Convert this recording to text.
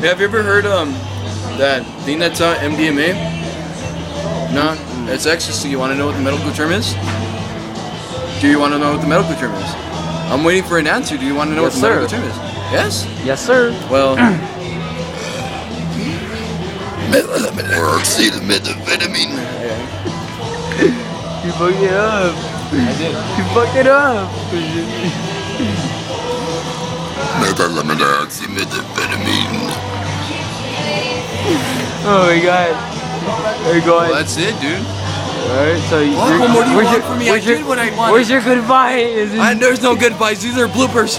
Have you ever heard that thing that's MDMA? No, it's ecstasy. You want to know what the medical term is? Do you want to know what the medical term is? I'm waiting for an answer. Do you want to know what the medical term is? Yes? Yes, sir. Well, Methamphetamine. You fucked it up. I did. You fucked it up. Methamphetamine. Oh my god. There you go. Well, that's it, dude. Alright, so What more do you want from me? I did what I wanted. Where's your goodbye? There's no goodbyes. These are bloopers.